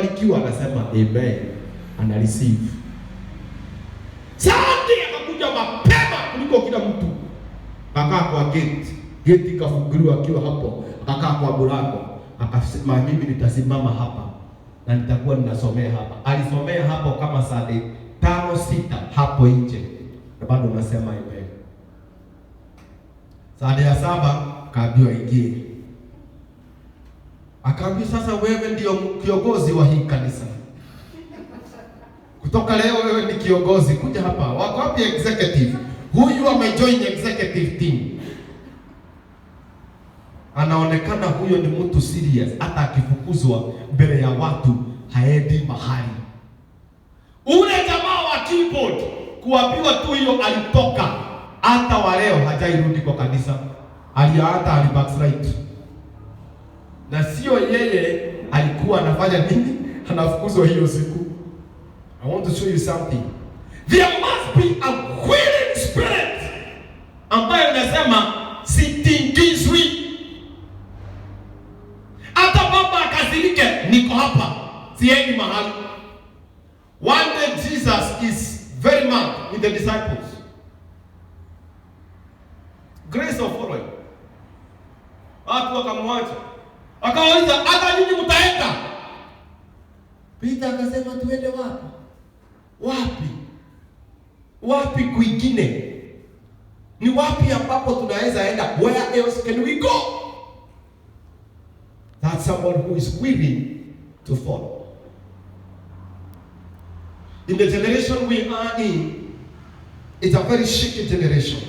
akibarikiwa anasema amen, ana receive. Sunday akakuja mapema kuliko kila mtu, akakaa kwa gate ikafunguliwa, akiwa hapo akakaa kwa mlango, akasema mimi nitasimama hapa na nitakuwa ninasomea hapa. Alisomea hapo kama saa 5-6 hapo nje, na bado unasema amen. Saa 7 kaambiwa ingie. Akaambia sasa, wewe ndio kiongozi wa hii kanisa. Kutoka leo wewe ni kiongozi, kuja hapa. Wako wapi executive? Huyu amejoin executive team. Anaonekana huyo ni mtu serious, hata akifukuzwa mbele ya watu haendi mahali. Ule jamaa wa keyboard kuambiwa tu hiyo alitoka, hata wa leo hajairudi kwa kanisa. Hata alibackslide. Na sio yeye alikuwa anafanya nini, anafukuzwa hiyo siku. I want to show you something. There must be a willing spirit ambayo inasema sitingizwi. Hata baba akasirike, niko hapa, siendi mahali. One day Jesus is very mad with the disciples. Grace of following. Watu wakamwacha. Akawauliza, hata nyinyi mtaenda? Peter akasema tuende wapi? Wapi kwingine? Ni wapi ambapo tunaweza enda? Where else can we go? That's someone who is willing to follow. In the generation we are in, it's a very shaky generation,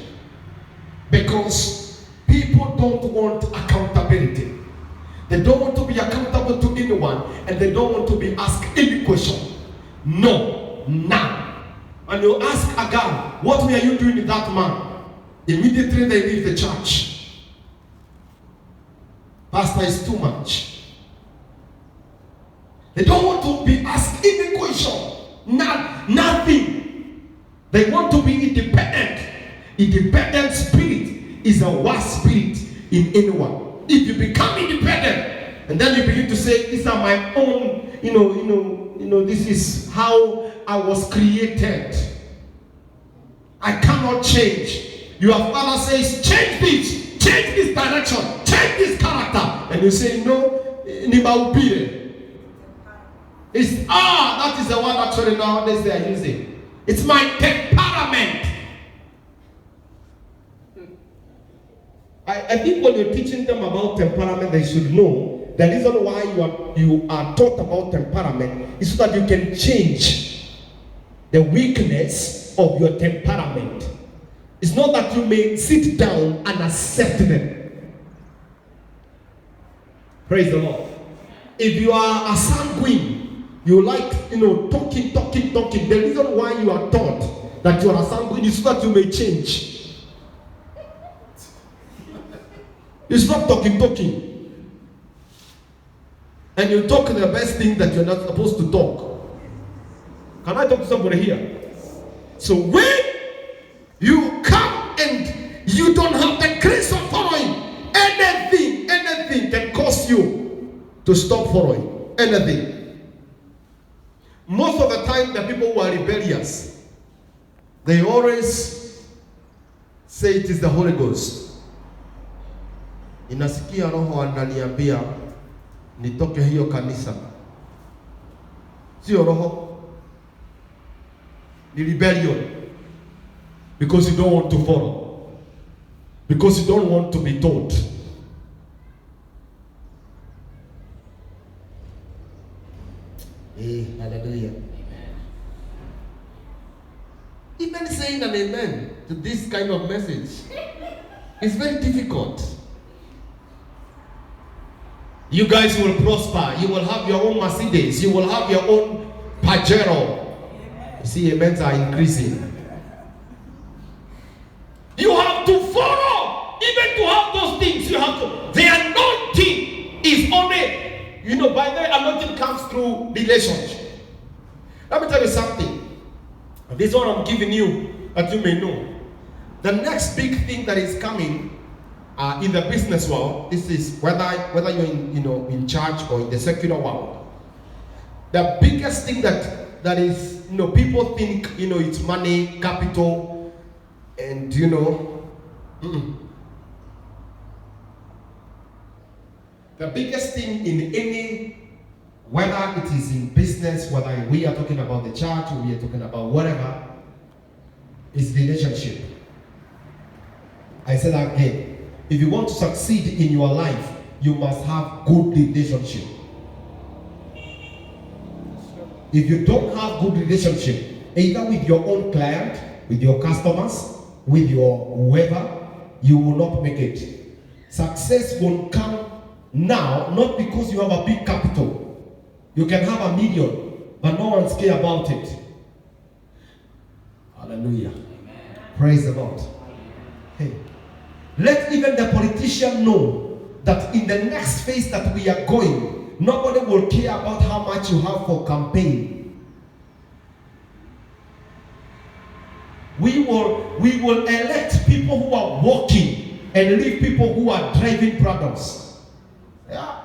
because people don't want accountability. They don't want to be accountable to anyone, and they don't want to be asked any question. No, now. And you ask a guy, what were you doing with that man? Immediately they leave the church. Pastor is too much. They don't want to be asked any question. Nothing. They want to be independent. Independent spirit is a worst spirit in anyone. If you become independent and then you begin to say, these are my own, this is how I was created, I cannot change. Your father says, change this direction, change this character, and you say, no, ni maubire. It's that is the word actually nowadays they are using. It's my temperament. I think when you're teaching them about temperament, they should know the reason why you are taught about temperament is so that you can change the weakness of your temperament. It's not that you may sit down and accept them. Praise the Lord. If you are a sanguine, you like, talking. The reason why you are taught that you are a sanguine is so that you may change. You stop talking. And you talk the best thing that you're not supposed to talk. Can I talk to somebody here? So when you come and you don't have the grace of following, anything can cause you to stop following. Anything. Most of the time, the people who are rebellious, they always say it is the Holy Ghost. Inasikia roho ananiambia nitoke hiyo kanisa. Sio roho. Ni rebellion. Because you don't want to follow. Because you don't want to be taught. Hey, hallelujah. Even saying an amen to this kind of message is very difficult. You guys will prosper. You will have your own Mercedes. You will have your own Pajero. You see, amens are increasing. You have to follow. Even to have those things, you have to. The anointing is only, by the anointing comes through relationship. Let me tell you something. This one I'm giving you that you may know. The next big thing that is coming in the business world, this is whether you're in church or in the secular world. The biggest thing that is, people think, it's money, capital, and the biggest thing in any, whether it is in business, whether we are talking about the church or we are talking about whatever, is relationship. I said that again. If you want to succeed in your life, you must have good relationship. If you don't have good relationship, either with your own client, with your customers, with your whoever, you will not make it. Success will come now, not because you have a big capital. You can have 1 million, but no one's care about it. Hallelujah. Amen. Praise the Lord. Hey, let even the politician know that in the next phase that we are going, nobody will care about how much you have for campaign. We will elect people who are walking and leave people who are driving products. Yeah.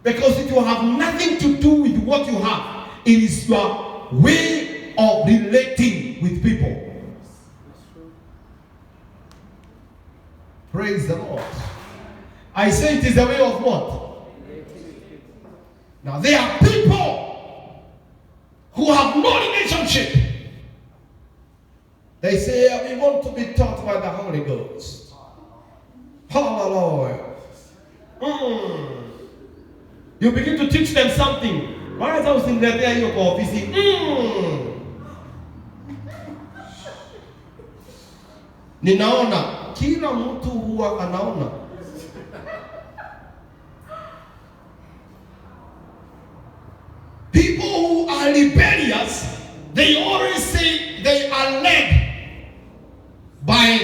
Because it will have nothing to do with what you have. It is your way of relating with people. Praise the Lord. I say it is the way of what? Now there are people who have no relationship. They say, we want to be taught by the Holy Ghost. Hallelujah. You begin to teach them something. Why is I in there in your office? Ninaona kila mtu huwa anaona. People who are rebellious, they always say they are led by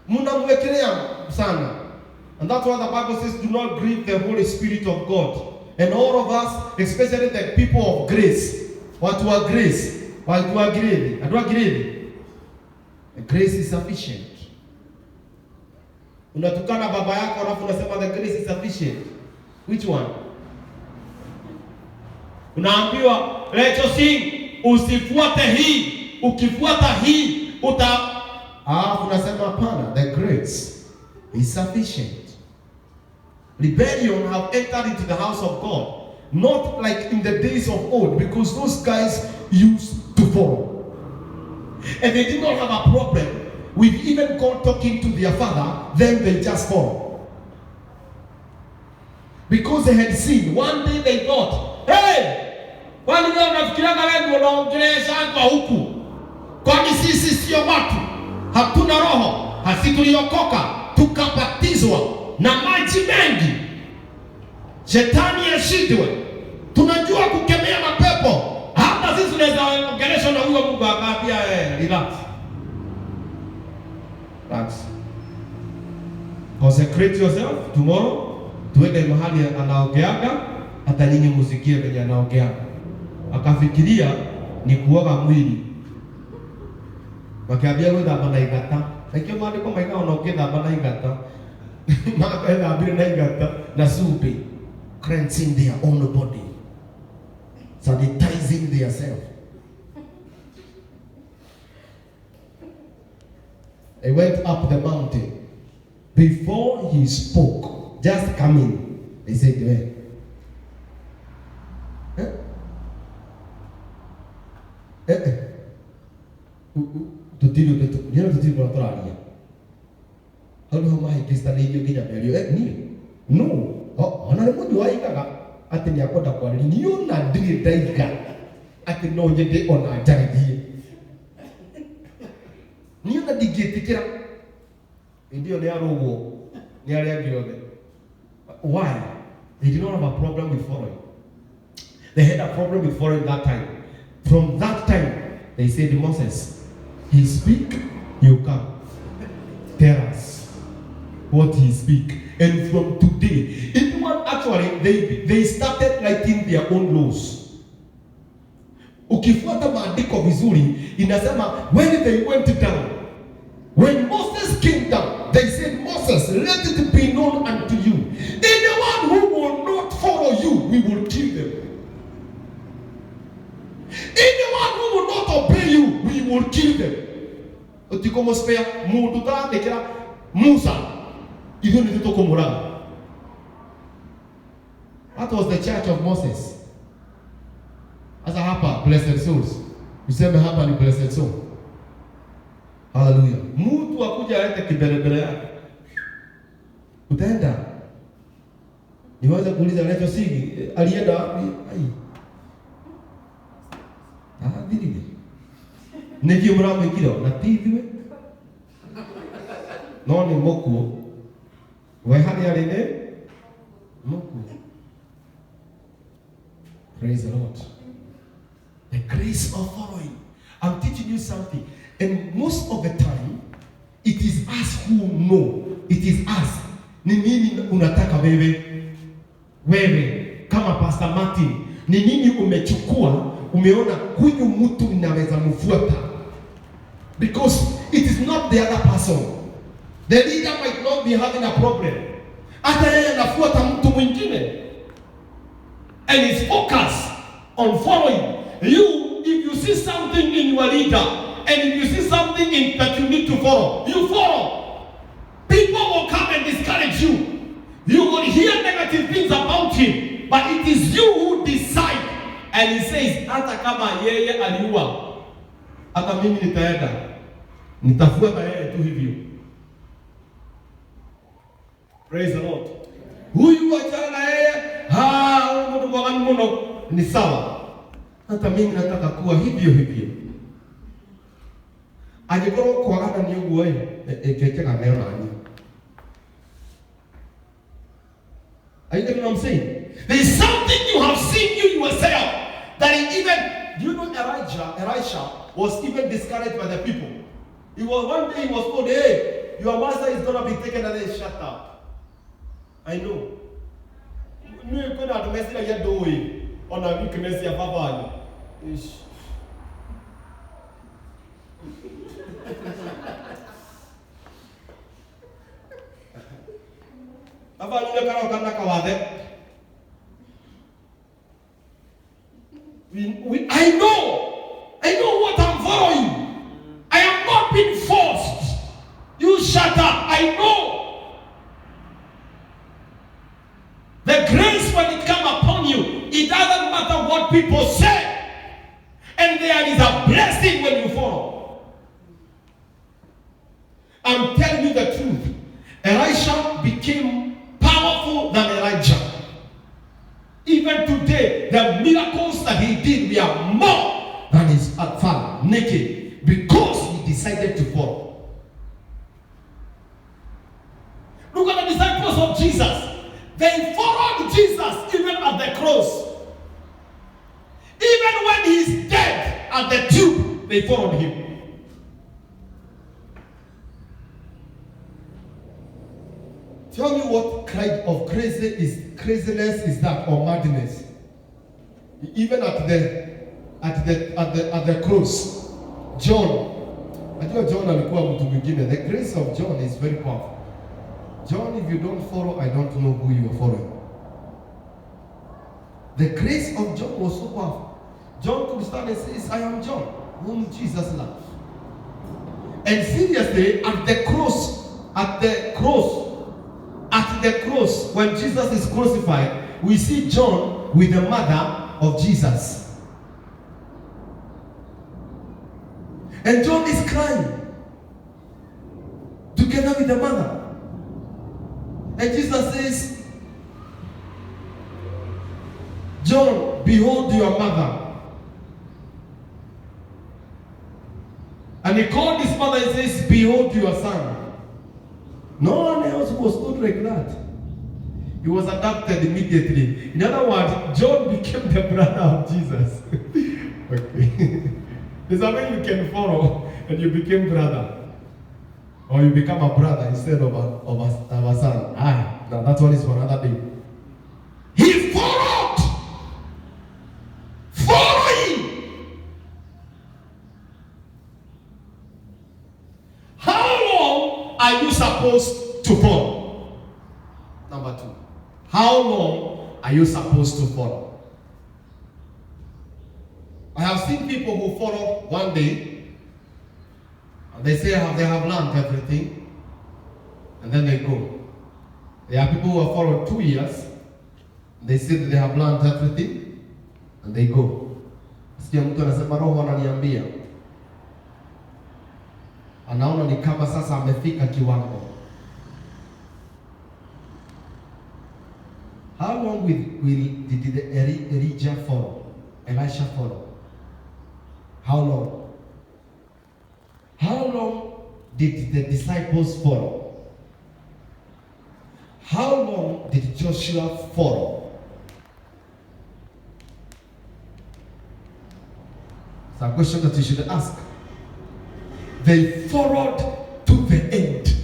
munamwekelea sana. And that's why the Bible says, do not grieve the Holy Spirit of God. And all of us, especially the people of grace, what to grace, what to agree. Grace is sufficient. Unatukana baba yako alafu unasema the grace is sufficient. Which one? Unaambiwa lecho sing, usifuate hii, ukifuata hii unasema hapana, the grace is sufficient. Rebellion have entered into the house of God, not like in the days of old, because those guys used to follow. And they did not have a problem with even God talking to their father, then they just follow. Because they had seen, one day they thought, hey, kwani wewe unafikirianga wewe ndio unaongelesha kwa huku? Kwani sisi sio watu? Hatuna roho, hasituliokoka, tukabatizwa na maji mengi. Shetani ashindwe. Tunajua kukemea mapepo. Hata sisi tunaweza ongelesha na huyo Mungu akaambia relax. Relax. Consecrate yourself tomorrow. Tuende mahali anaogeaga, hata nyinyi musikie venye anaogeaga. Akafikiria ni kuoga mwili. Wakiambia wewe dhamba na igata. Lakini maandiko maika unaoge dhamba na igata. Maka dhamba na igata na supe. Cleansing their own body. Sanitizing themselves. They went up the mountain. Before he spoke, just coming, they said to him, no. Ona ni mundu waikaga ati ni akwenda kwarĩria ni ona ndirĩ ndaiga ati no nyende ona njarithie ni ona ndingĩtĩkĩra ndio ni arũgwo ni arĩa angĩ othe. Why? They did not have a problem with following. They had a problem with following that time. From that time, they said, Moses, he speak, you come. Tell us what he speak. And from today, actually, they started writing their own laws. Ukifuata maandiko vizuri, inasema when they went down, when Moses came down, they said, Moses, let it be known unto you, anyone who will not follow you, we will kill them. Anyone who will not obey you, we will kill them. Otikomo spare muduta dekera Musa. Even if you That was the church of Moses. As a hapa, blessed souls. You say me hapa ni blessed soul. Hallelujah. Mtu akuja alete kiberebere yake. Utaenda. Niweza kuuliza anaitwa Sigi, alienda wapi? Dili. Niki mramo ikiro na tithiwe. No ni moku. Wai hali aline? Moku. Praise the Lord. The grace of following. I'm teaching you something. And most of the time, it is us who know. It is us. Ni nini unataka wewe? Wewe kama Pastor Martin, ni nini umechukua? Umeona huyu mtu ninaweza mfuata. Because it is not the other person. The leader might not be having a problem. Hata yeye anafuata mtu mwingine. And his focus on following. If you see something in your leader, and if you see something that you need to follow, you follow. People will come and discourage you. You will hear negative things about him, but it is you who decide. And he says, hata kama yeye aliua, hata mimi nitaenda, nitafuata yeye tu hivyo. Praise the Lord. Huyu achana na yeye, mtu mwagani mno, ni sawa. Hata mimi nataka kuwa hivyo. Ajikoro kwagana ni uguo ekecheka leo nani. Are you getting what I'm saying? There is something you have seen yourself that even, you know, Elisha was even discouraged by the people. One day he was told, hey, your master is going to be taken, and they shut up. I know. You could have messed up your doing on a weakness of Baba. I know what I'm following. I am not being forced. You shut up. I know. The grace when it comes upon you, it doesn't matter what people say. And there is a blessing when you follow. I'm telling you the truth. Elisha became powerful than Elijah. Even today, the miracles that he did were more than his father, naked, because he decided to follow. Look at the disciples of Jesus. They followed Jesus even at the cross. Even when he's dead at the tomb, they followed him. Tell me what kind of craziness is that, or madness? Even at the cross, John, alikuwa mtu mwingine. The grace of John is very powerful. John, if you don't follow, I don't know who you are following. The grace of John was so powerful. John could stand and say, I am John, whom Jesus loves. And seriously, at the cross, when Jesus is crucified, we see John with the mother of Jesus. And John is crying together with the mother. And Jesus says, John, behold your mother. And he called his mother and says, behold your son. No one else was told like that. He was adopted immediately. In other words, John became the brother of Jesus. Okay. There's a way you can follow and you became brother. Or you become a brother instead of a son. Now that one is for another day. He followed. Following. How long are you supposed to follow? Number 2. How long are you supposed to follow? I have seen people who follow one day, and they say they have learned everything, and then they go. There are people who have followed 2 years, and they say that they have learned everything, and they go. Sikia mtu anasema roho ananiambia, anaona ni kama sasa amefika kiwango. How long did Elijah follow? Elisha follow? How long? How long did the disciples follow? How long did Joshua follow? It's a question that you should ask. They followed to the end.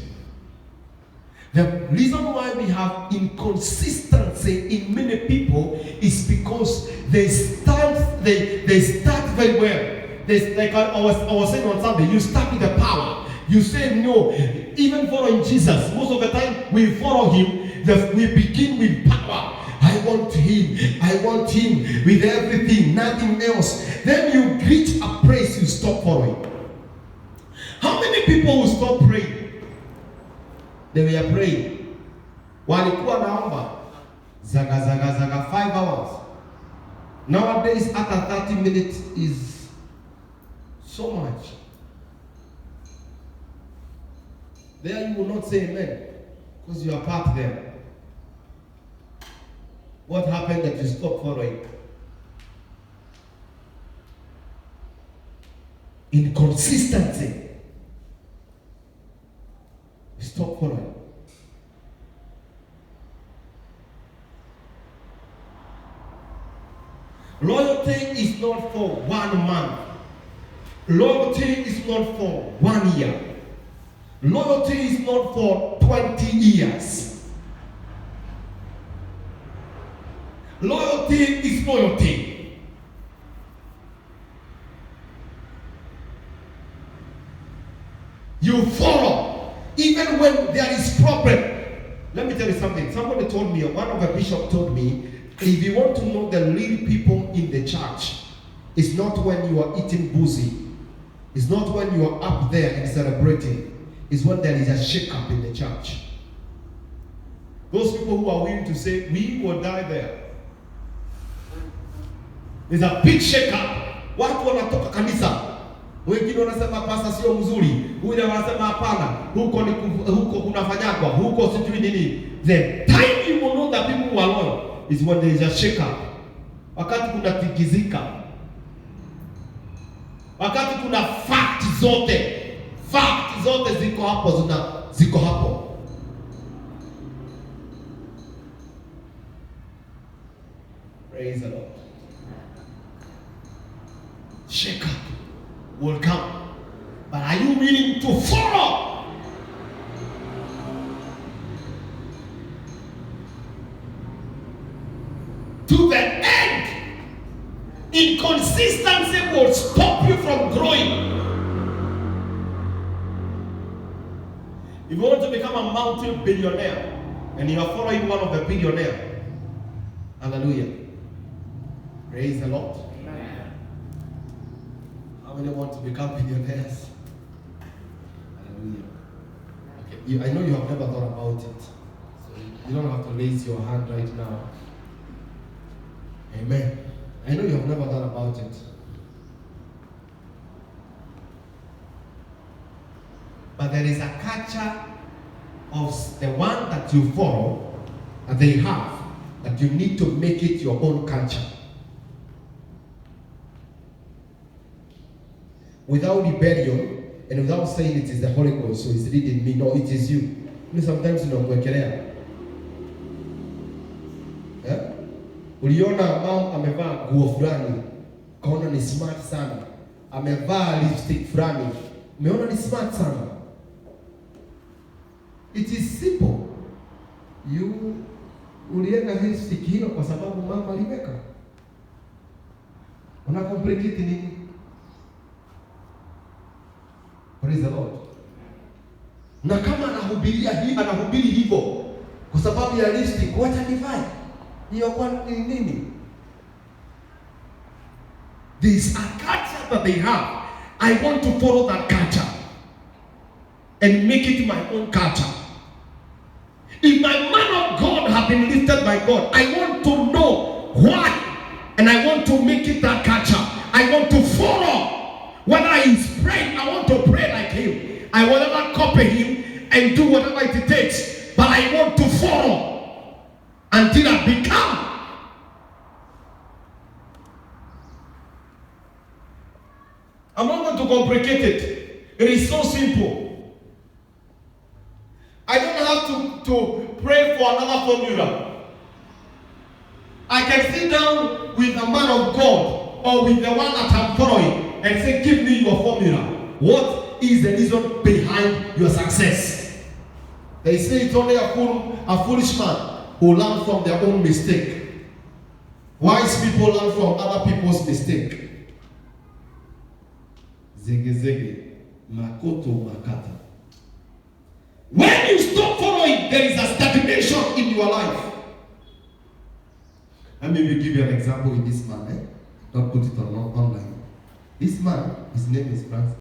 The reason why we have inconsistency in many people is because they start very well. Like I was saying on Sunday, you start with the power. You say no. Even following Jesus, most of the time we follow him, we begin with power. I want him with everything, nothing else. Then you reach a place you stop following. How many people will stop praying? They were praying. Walikuwa naomba zaga 5 hours. Nowadays after 30 minutes is so much. There you will not say amen because you are part there. What happened that you stopped following? Inconsistency. Stop following. Loyalty is not for 1 month. Loyalty is not for 1 year. Loyalty is not for 20 years. Loyalty is loyalty. You follow even when there is problem. Let me tell you something. Somebody told me, one of the bishops told me, if you want to know the real people in the church, it's not when you are eating boozy. It's not when you are up there and celebrating. It's when there is a shake-up in the church. Those people who are willing to say, we will die there. There's a big shake-up. Watu wanatoka kanisa. Wengine wanasema pasta sio mzuri. Wengine wanasema hapana. Huko kunafanyagwa. Huko sijui nini. The time you will know that people who are loyal is when there is a shake-up. Wakati kuna tikizika. Wakati kuna fact zote ziko hapo, ziko hapo. Praise the Lord. Shake up will come. But are you willing to follow? To the end. Inconsistency will stop you from growing. If you want to become a multi-billionaire and you are following one of the billionaires, hallelujah. Praise the Lord. Amen. How many want to become billionaires? Hallelujah. Okay. I know you have never thought about it. So you don't have to raise your hand right now. Amen. I know you have never thought about it. But there is a culture of the one that you follow that they have, that you need to make it your own culture. Without rebellion and without saying it is the Holy Ghost, so it's leading me. No, it is you. You know, sometimes you know, uliona mama amevaa nguo fulani, kaona ni smart sana. Amevaa lipstick fulani, umeona ni smart sana. It is simple. You uliweka lipstick hiyo kwa sababu mama aliweka. Una complicate nini? Praise the Lord. Na kama anahubiri hivyo kwa sababu ya lipstick, wacha nivae. Hiyo kwa nini? There is a culture that they have. I want to follow that culture and make it my own culture. If my man of God have been lifted by God, I want to know why, and I want to make it that culture. I want to follow. Whether he's praying, I want to pray like him. I will never copy him and do whatever it takes, but I want to follow until I become. I'm not going to complicate it. It is so simple. I don't have to pray for another formula. I can sit down with a man of God or with the one that I'm following and say, give me your formula. What is the reason behind your success? They say it's only a foolish man who learns from their own mistake. Wise people learn from other people's mistake. Zege zege, makoto makata. When you stop following, there is a stagnation in your life. Let me give you an example with this man. Don't put it online. This man, his name is Francis.